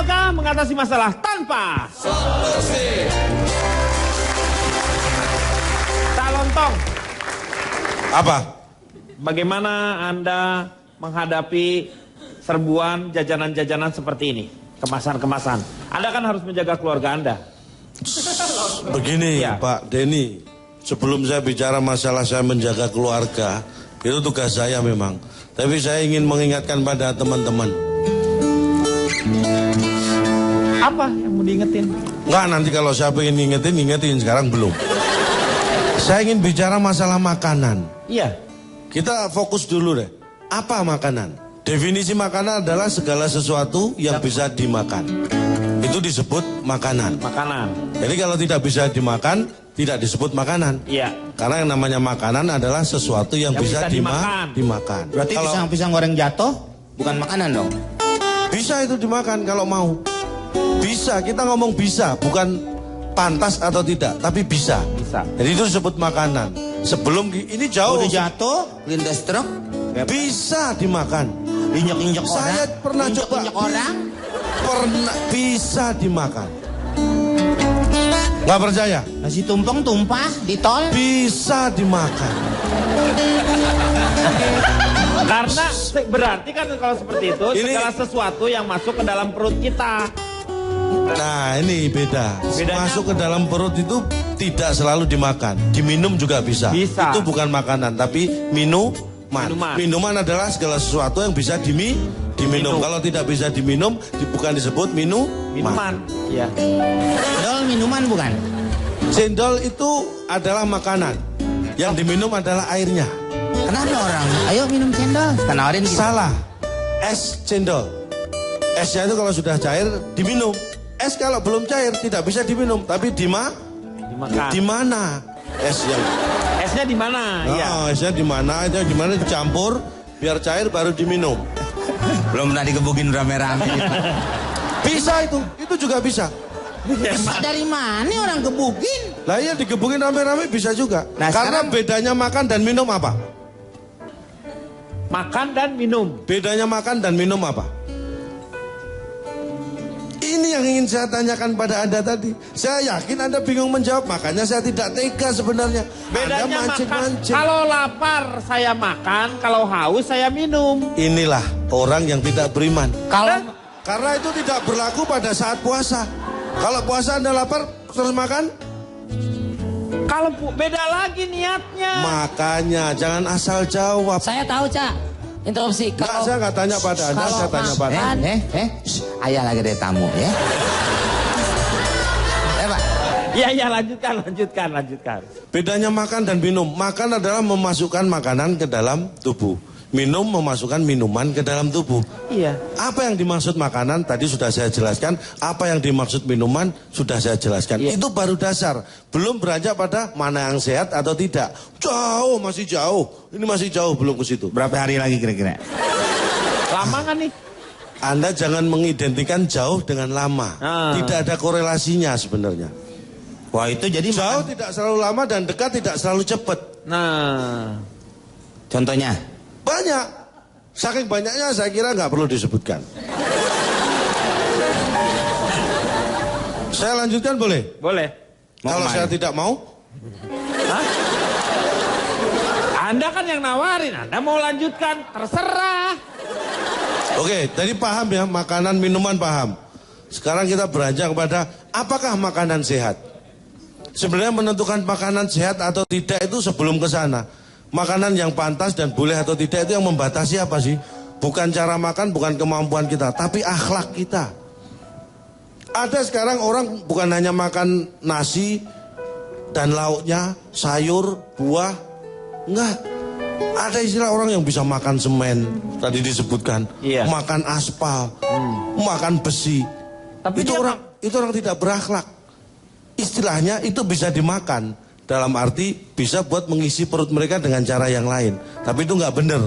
Gagalkah mengatasi masalah tanpa solusi? Tak lontong. Apa? Bagaimana Anda menghadapi serbuan jajanan-jajanan seperti ini? Kemasan-kemasan. Anda kan harus menjaga keluarga Anda. Begini ya. Pak Denny, sebelum saya bicara masalah saya menjaga keluarga, itu tugas saya memang. Tapi saya ingin mengingatkan pada teman-teman. Apa yang mau diingetin? Enggak, nanti kalau saya ingin ingetin, sekarang belum. Saya ingin bicara masalah makanan. Iya. Kita fokus dulu deh. Apa makanan? Definisi makanan adalah segala sesuatu yang bisa dimakan. Itu disebut makanan. Makanan. Jadi kalau tidak bisa dimakan, tidak disebut makanan. Iya. Karena yang namanya makanan adalah sesuatu yang bisa dimakan. Berarti kalau pisang goreng jatuh bukan makanan dong? Bisa itu dimakan kalau mau. Bisa, kita ngomong bisa, bukan pantas atau tidak, tapi bisa. Bisa. Jadi itu disebut makanan. Sebelum ini jauh. Udah jatuh, lindas truk, bisa dimakan. injek-injek orang. Saya pernah coba. Injek orang. Pernah bisa dimakan. Nggak percaya? Nasi tumpeng tumpah di tol. Bisa dimakan. Karena berarti kan kalau seperti itu segala sesuatu yang masuk ke dalam perut kita. Nah ini beda. Bedanya masuk ke dalam perut itu tidak selalu dimakan. Diminum juga bisa. Bisa. Itu bukan makanan tapi minuman. Minuman adalah segala sesuatu yang bisa diminum. Kalau tidak bisa diminum bukan disebut minuman. Iya. Cendol minuman bukan? Cendol itu adalah makanan. Yang diminum adalah airnya. Kenapa orang? Ayo minum cendol. Tawarin gitu. Salah. Es cendol. Esnya itu kalau sudah cair diminum. Es kalau belum cair tidak bisa diminum, tapi dimakan. Di mana? Esnya di mana? Oh, ya. Esnya di mana? Aja di mana dicampur biar cair baru diminum. Belum pernah digebukin rame-rame. Bisa itu juga bisa. Bisa dari mana orang gebukin? Lah iya digebukin rame-rame bisa juga. Nah, karena bedanya makan dan minum apa? Makan dan minum. Bedanya makan dan minum apa? Ini yang ingin saya tanyakan pada Anda tadi. Saya yakin Anda bingung menjawab, makanya saya tidak tega sebenarnya. Bedanya Anda mancing-mancing. Kalau lapar saya makan, kalau haus saya minum. Inilah orang yang tidak beriman. Karena itu tidak berlaku pada saat puasa. Kalau puasa Anda lapar terus makan? Kalau beda lagi niatnya. Makanya jangan asal jawab. Saya tahu, Cak. Interupsi. Kalau saya nggak tanya pada Anda, saya tanya pada Anda. Ayah lagi ada tamu ya. Pak. Iya, lanjutkan. Bedanya makan dan minum. Makan adalah memasukkan makanan ke dalam tubuh. Minum memasukkan minuman ke dalam tubuh. Iya. Apa yang dimaksud makanan tadi sudah saya jelaskan. Apa yang dimaksud minuman sudah saya jelaskan. Iya. Itu baru dasar. Belum beranjak pada mana yang sehat atau tidak. Jauh, masih jauh. Ini masih jauh belum ke situ. Berapa hari lagi kira-kira? Lama kan nih? Anda jangan mengidentikan jauh dengan lama. Tidak ada korelasinya sebenarnya. Wah itu jadi jauh tidak selalu lama dan dekat tidak selalu cepat. Nah, contohnya? Banyak. Saking banyaknya saya kira nggak perlu disebutkan. Saya lanjutkan boleh? Boleh. Kalau saya tidak mau? Hah? Anda kan yang nawarin, Anda mau lanjutkan, terserah. Oke, tadi paham ya, makanan, minuman paham. Sekarang kita beranjak kepada apakah makanan sehat? Sebenarnya menentukan makanan sehat atau tidak itu sebelum ke sana. Makanan yang pantas dan boleh atau tidak itu yang membatasi apa sih? Bukan cara makan, bukan kemampuan kita, tapi akhlak kita. Ada sekarang orang bukan hanya makan nasi dan lauknya, sayur, buah. Enggak. Ada istilah orang yang bisa makan semen, tadi disebutkan. Iya. Makan aspal, makan besi. Tapi itu orang tidak berakhlak. Istilahnya itu bisa dimakan. Dalam arti bisa buat mengisi perut mereka dengan cara yang lain. Tapi itu nggak benar.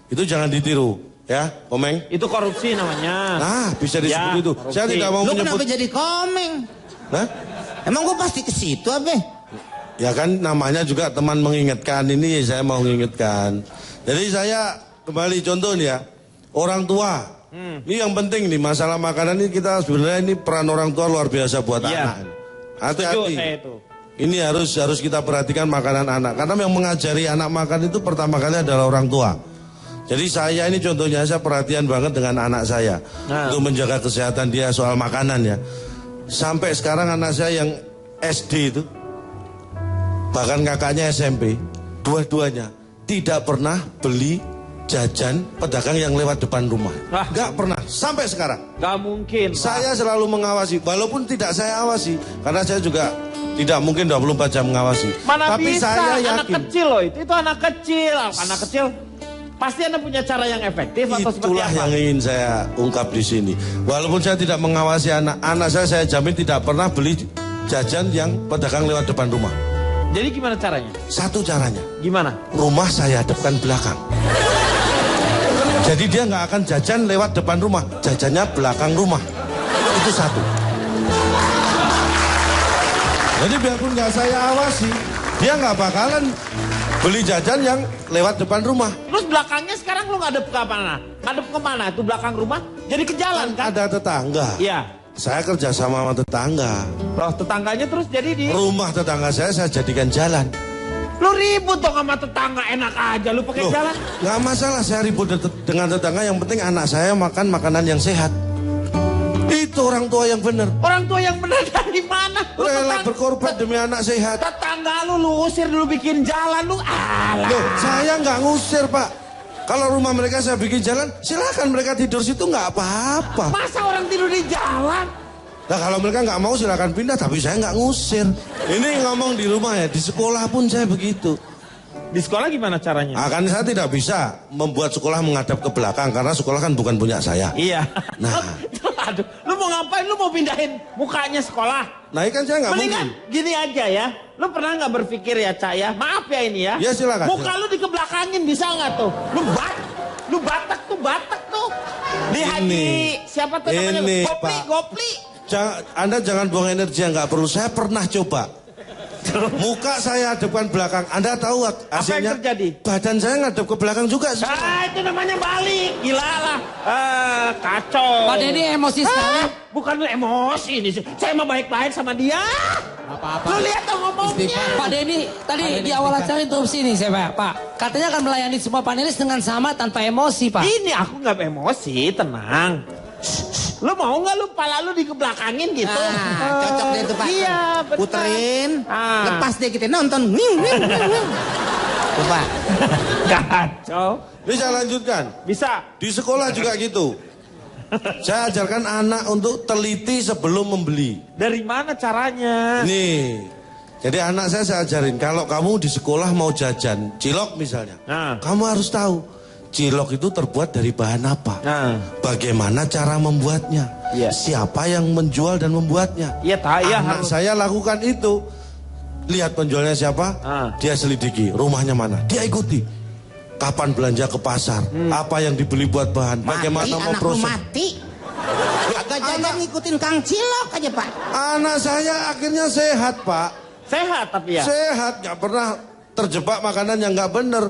Itu jangan ditiru, ya, Komeng. Itu korupsi namanya. Nah, bisa disebut itu. Korupsi. Saya tidak mau menyebut. Lu kenapa jadi Komeng? Hah? Emang gue pasti ke situ apa? Ya kan namanya juga teman mengingatkan, ini saya mau mengingatkan. Jadi saya kembali contoh nih ya. Orang tua Ini yang penting nih, masalah makanan ini kita sebenarnya ini peran orang tua luar biasa buat anak. Hati-hati. Ini harus kita perhatikan makanan anak. Karena yang mengajari anak makan itu pertama kali adalah orang tua. Jadi saya ini contohnya, saya perhatian banget dengan anak saya. Untuk menjaga kesehatan dia soal makanan ya. Sampai sekarang anak saya yang SD itu, bahkan kakaknya SMP, dua-duanya tidak pernah beli jajan pedagang yang lewat depan rumah. Gak pernah, sampai sekarang. Gak mungkin. Saya selalu mengawasi, walaupun tidak saya awasi, karena saya juga tidak mungkin 24 jam mengawasi. Mana tapi bisa, saya yakin. anak kecil loh, itu anak kecil. Anak kecil pasti Anda punya cara yang efektif atau seperti Itulah apa? yang ingin saya ungkap di sini. Walaupun saya tidak mengawasi anak saya jamin tidak pernah beli jajan yang pedagang lewat depan rumah. Jadi gimana caranya? Satu caranya. Gimana? Rumah saya hadapkan belakang. Jadi dia nggak akan jajan lewat depan rumah, jajannya belakang rumah. Itu satu. Jadi biarpun nggak saya awasi, dia nggak bakalan beli jajan yang lewat depan rumah. Terus belakangnya sekarang lu ngadep ke mana? Ngadep ke mana? Itu belakang rumah jadi ke jalan kan? Ada tetangga. Iya. Saya kerja sama tetangga. Loh, tetangganya terus jadi di Rumah tetangga saya jadikan jalan. Lu ribut dong sama tetangga, enak aja lu pakai jalan. Nggak masalah saya ribut dengan tetangga, yang penting anak saya makan makanan yang sehat. Itu orang tua yang benar. Orang tua yang benar dari mana? Rela berkorban demi anak sehat. Tetangga lu usir dulu bikin jalan lu. Alah. Loh, saya nggak ngusir Pak. Kalau rumah mereka saya bikin jalan, silakan mereka tidur situ nggak apa-apa. Masa orang tidur di jalan? Nah kalau mereka nggak mau silakan pindah, tapi saya nggak ngusir. Ini ngomong di rumah ya, di sekolah pun saya begitu. Di sekolah gimana caranya? Akan saya tidak bisa membuat sekolah menghadap ke belakang karena sekolah kan bukan punya saya. Iya. Nah. Aduh, lu mau ngapain? Lu mau pindahin mukanya sekolah? Nah ini kan saya nggak mungkin. Gini aja ya. Lu pernah nggak berpikir ya, Cak ya? Maaf ya ini ya. Ya silakan. Muka lu dikebelakangin bisa nggak tuh? Lu batak tuh. Di Haji siapa tuh namanya? Gopli. Anda jangan buang energi yang nggak perlu. Saya pernah coba. Muka saya hadapkan belakang. Anda tahu hasilnya? Apa yang terjadi? Badan saya ngadep ke belakang juga. Itu namanya balik. Gila lah. Kacau. Pak Denny emosi sekali. Bukan lu emosi ini. Saya mau baik-baik sama dia. Apa-apa. Lu lihat dong ngomongnya. Pak Denny, tadi di awal acara interupsi nih saya Pak. Katanya akan melayani semua panelis dengan sama tanpa emosi Pak. Ini aku nggak emosi, tenang. Lu mau nggak lu pala lu dikebelakangin gitu? Cocok deh itu Pak. Iya, betul. Puterin, lepas deh kita nonton. Tuh Pak. Kacau. Bisa lanjutkan. Bisa. Di sekolah juga gitu. Saya ajarkan anak untuk teliti sebelum membeli. Dari mana caranya? Nih. Jadi anak saya ajarin, kalau kamu di sekolah mau jajan cilok misalnya, kamu harus tahu cilok itu terbuat dari bahan apa, bagaimana cara membuatnya, siapa yang menjual dan membuatnya. Anak saya lakukan itu. Lihat penjualnya siapa, dia selidiki, rumahnya mana, dia ikuti. Kapan belanja ke pasar, apa yang dibeli buat bahan, bagaimana memproses. Mati. Agak jajan ngikutin Kang Cilok aja Pak. Anak saya akhirnya sehat Pak. Sehat tapi ya? Sehat, gak pernah terjebak makanan yang gak bener.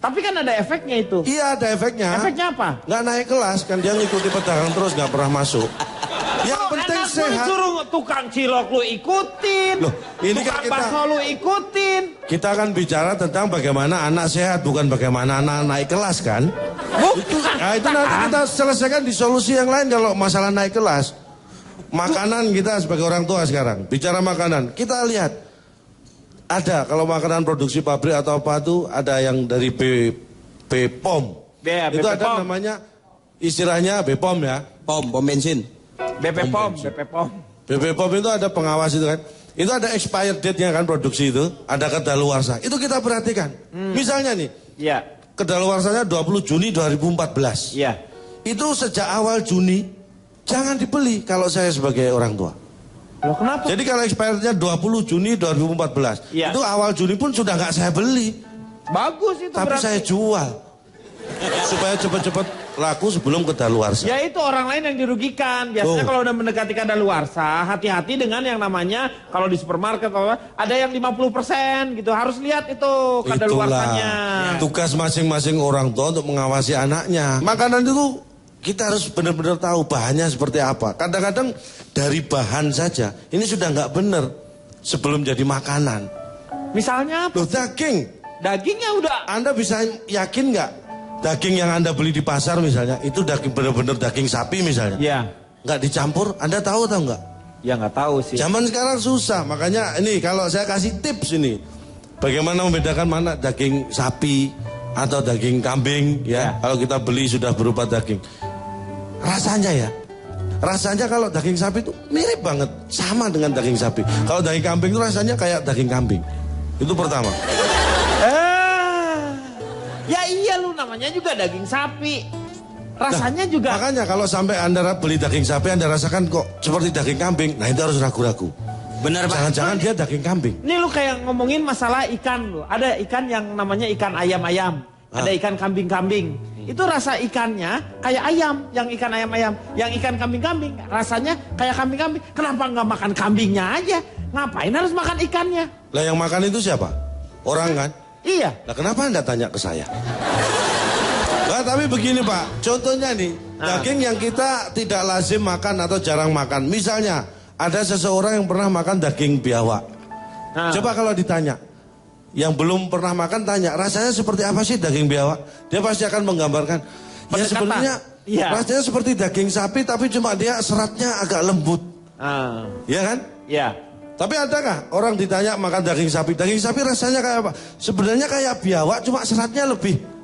Tapi kan ada efeknya itu. Iya ada efeknya. Efeknya apa? Gak naik kelas, kan dia ngikuti pedagang terus gak pernah masuk. Yang penting sehat. Disuruh tukang cilok lu ikutin. Loh, ini tukang kan bakso lu ikutin. Kita akan bicara tentang bagaimana anak sehat, bukan bagaimana anak naik kelas kan. Itu nanti kita selesaikan di solusi yang lain kalau masalah naik kelas. Makanan kita sebagai orang tua sekarang, bicara makanan, kita lihat. Ada, kalau makanan produksi pabrik atau apa itu, ada yang dari BPOM. Itu ada namanya, istilahnya BPOM ya. Pom bensin. BPOM. BPOM itu ada pengawas itu kan. Itu ada expired date-nya kan produksi itu. Ada kedaluarsa. Itu kita perhatikan. Misalnya nih. Iya. Kedaluarsanya 20 Juni 2014. Iya. Itu sejak awal Juni, jangan dibeli kalau saya sebagai orang tua. Loh kenapa? Jadi kalau expirednya 20 Juni 2014, itu awal Juni pun sudah nggak saya beli. Bagus itu. Tapi berarti saya jual. Supaya cepat-cepat laku sebelum kedaluarsa. Ya itu orang lain yang dirugikan. Biasanya kalau udah mendekati kedaluarsa, hati-hati dengan yang namanya kalau di supermarket ada yang 50% gitu. Harus lihat itu kedaluarsanya. Tugas masing-masing orang tua untuk mengawasi anaknya. Makanan itu kita harus benar-benar tahu bahannya seperti apa. Kadang-kadang dari bahan saja ini sudah nggak benar sebelum jadi makanan. Misalnya apa? Loh, daging. Dagingnya udah. Anda bisa yakin nggak daging yang Anda beli di pasar misalnya itu daging benar-benar daging sapi misalnya? Iya. Nggak dicampur, Anda tahu atau nggak? Ya nggak tahu sih. Zaman sekarang susah, makanya ini kalau saya kasih tips ini, bagaimana membedakan mana daging sapi atau daging kambing ya. Kalau kita beli sudah berupa daging, rasanya kalau daging sapi itu mirip banget, sama dengan daging sapi. Kalau daging kambing itu rasanya kayak daging kambing. Itu pertama. Ya iya lu namanya juga daging sapi. Rasanya juga. Makanya kalau sampai Anda beli daging sapi, Anda rasakan kok seperti daging kambing, nah itu harus ragu-ragu. Bener Pak. Jangan-jangan dia daging kambing. Ini lu kayak ngomongin masalah ikan lu. Ada ikan yang namanya ikan ayam-ayam. Ada ikan kambing-kambing. Itu rasa ikannya kayak ayam, yang ikan ayam-ayam. Yang ikan kambing-kambing rasanya kayak kambing-kambing. Kenapa nggak makan kambingnya aja? Ngapain harus makan ikannya? Lah yang makan itu siapa? Orang kan? Iya. Nah kenapa Anda tanya ke saya? Nah, tapi begini Pak, contohnya nih, daging yang kita tidak lazim makan atau jarang makan. Misalnya, ada seseorang yang pernah makan daging biawak. Coba kalau ditanya, yang belum pernah makan tanya, rasanya seperti apa sih daging biawak? Dia pasti akan menggambarkan, ya sebenarnya rasanya seperti daging sapi, tapi cuma dia seratnya agak lembut. Iya kan? Iya. Tapi adakah orang ditanya makan daging sapi rasanya kayak apa? Sebenarnya kayak biawak, cuma seratnya lebih.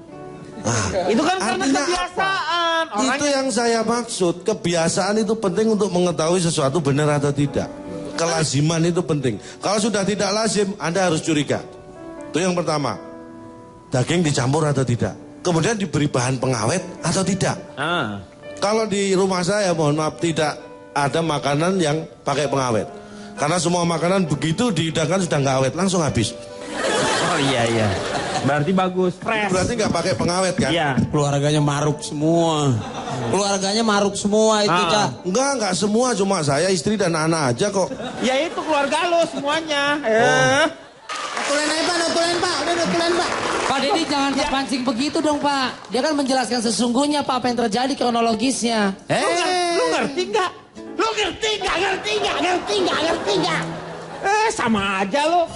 Itu kan karena kebiasaan. Itu yang saya maksud. Kebiasaan itu penting untuk mengetahui sesuatu benar atau tidak. Kelaziman itu penting. Kalau sudah tidak lazim, Anda harus curiga. Itu yang pertama. Daging dicampur atau tidak. Kemudian diberi bahan pengawet atau tidak. Kalau di rumah saya, mohon maaf, tidak ada makanan yang pakai pengawet. Karena semua makanan begitu dihidangkan sudah nggak awet, langsung habis. Oh iya. Berarti bagus, fresh. Berarti nggak pakai pengawet kan? Iya. Keluarganya maruk semua. Keluarganya maruk semua itu, Cak. Enggak semua, cuma saya, istri dan anak aja kok. Ya itu keluarga lo semuanya. Nutulen aja Pak, nutulen Pak. Udah nutulen Pak. Pak Deddy jangan terpancing begitu dong Pak. Dia kan menjelaskan sesungguhnya Pak apa yang terjadi kronologisnya. Lu ngerti nggak? Lu ngerti nggak? Ngerti nggak? Sama aja lo.